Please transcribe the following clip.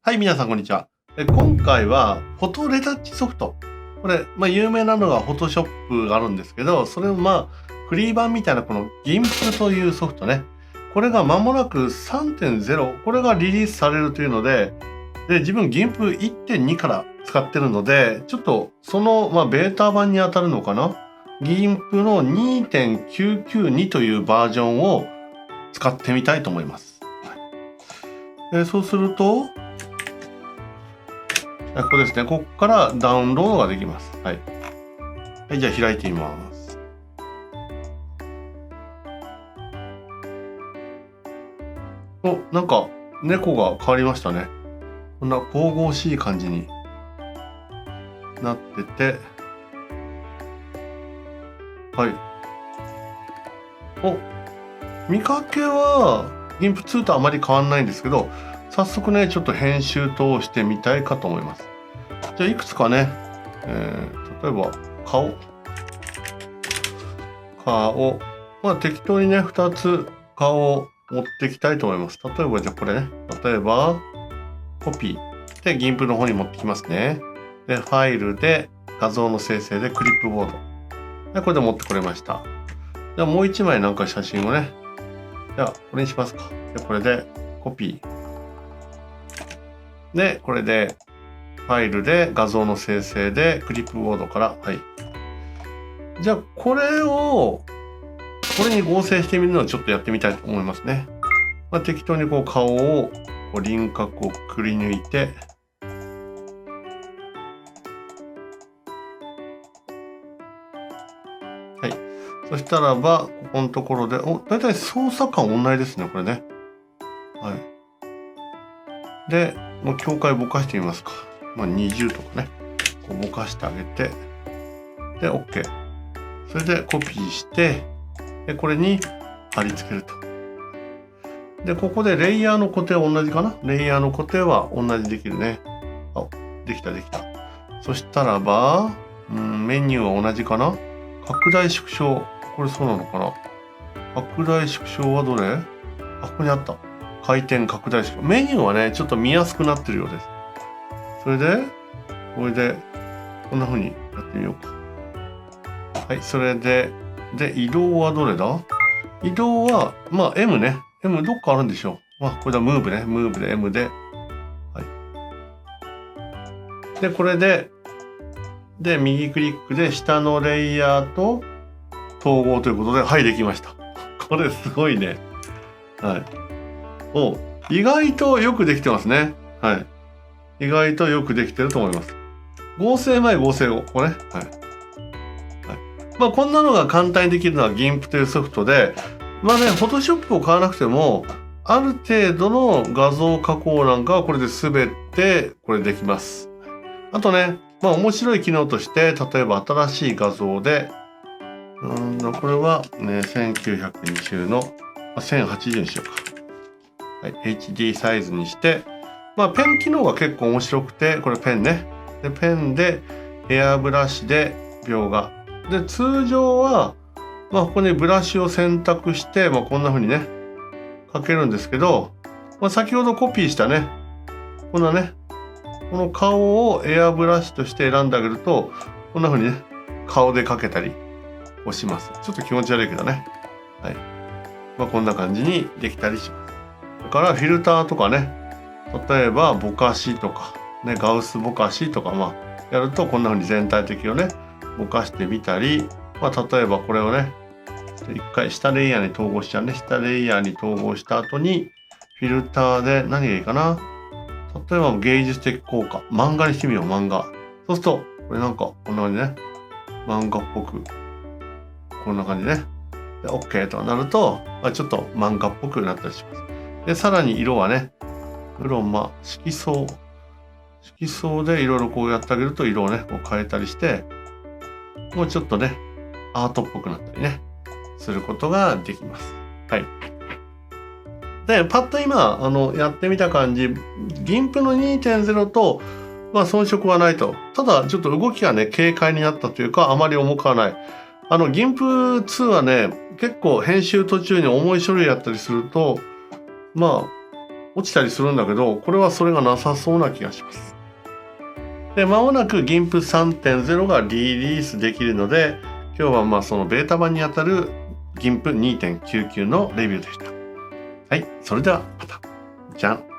はい、皆さんこんにちは。今回はフォトレタッチソフト。これ、有名なのがフォトショップがあるんですけど、それをフリー版みたいなこの GIMP というソフトね。これが間もなく 3.0、これがリリースされるというので、自分 GIMP1.2 から使ってるので、ちょっとその、ベータ版に当たるのかな ?GIMP の 2.992 というバージョンを使ってみたいと思います。そうすると、ここですね。ここからダウンロードができます。はい。はい、じゃあ開いてみます。お、なんか猫が変わりましたね。こんな神々しい感じになってて。はい。お、見かけは GIMP2 とあまり変わんないんですけど、早速ね、ちょっと編集等をしてみたいかと思います。じゃあいくつかね、例えば顔、適当にね2つ顔を持ってきたいと思います。例えばじゃあこれね、例えばコピーで GIMP の方に持ってきますね。でファイルで画像の生成でクリップボードでこれで持ってこれました。じゃあもう1枚なんか写真をね、じゃあこれにしますか。でこれでコピーでこれでファイルで画像の生成でクリップボードから、はい。じゃあこれに合成してみるのをちょっとやってみたいと思いますね。適当にこう顔を輪郭をくり抜いて、はい。そしたらばここのところで、だいたい操作感同じですね、これね。はい。で、もう境界ぼかしてみますか。20とかね、こうぼかしてあげて、で OK。それでコピーして、でこれに貼り付けると。でここでレイヤーの固定は同じかな。レイヤーの固定は同じできるね。できた。そしたらば、メニューは同じかな。拡大縮小、これそうなのかな。拡大縮小はどれ？ここにあった。回転拡大縮小。メニューはねちょっと見やすくなってるようです。それでこれでこんな風にやってみようか。はい、それで移動はどれだ？移動はM ね。M どっかあるんでしょう。これだ、ムーブね。ムーブで M で。はい。で、これで右クリックで下のレイヤーと統合ということで、はい、できました。これすごいね。はい。意外とよくできてますね。はい。意外とよくできてると思います。合成前、合成後。これね。はい。こんなのが簡単にできるのは GIMP というソフトで、Photoshop を買わなくても、ある程度の画像加工なんかはこれで全てこれできます。あとね、面白い機能として、例えば新しい画像で、これはね、1920の1080にしようか。はい、HD サイズにして、ペン機能が結構面白くて、これペンね。で、ペンでエアブラシで描画。で、通常は、ここにブラシを選択して、こんな風にね、描けるんですけど、先ほどコピーしたね、こんなね、この顔をエアブラシとして選んであげると、こんな風にね、顔で描けたりをします。ちょっと気持ち悪いけどね。はい。こんな感じにできたりします。それからフィルターとかね、例えばぼかしとか、ね、ガウスぼかしとか、やるとこんな風に全体的をね、ぼかしてみたり、例えばこれをね、一回下レイヤーに統合しちゃうね。下レイヤーに統合した後に、フィルターで何がいいかな。例えば芸術的効果。漫画にしてみよう、漫画。そうすると、これなんか、こんな感じね。漫画っぽく。こんな感じね。で、OK となると、ちょっと漫画っぽくなったりします。で、さらに色はね、色相でいろいろこうやってあげると色をね、こう変えたりして、もうちょっとね、アートっぽくなったりね、することができます。はい。で、パッと今、やってみた感じ、GIMP の 2.0 と、遜色はないと。ただ、ちょっと動きがね、軽快になったというか、あまり重くはない。GIMP2 はね、結構編集途中に重い書類やったりすると、落ちたりするんだけど、これはそれがなさそうな気がします。で、間もなく GIMP 3.0 がリリースできるので、今日はまあそのベータ版にあたる GIMP 2.99 のレビューでした。はい、それではまた。じゃん。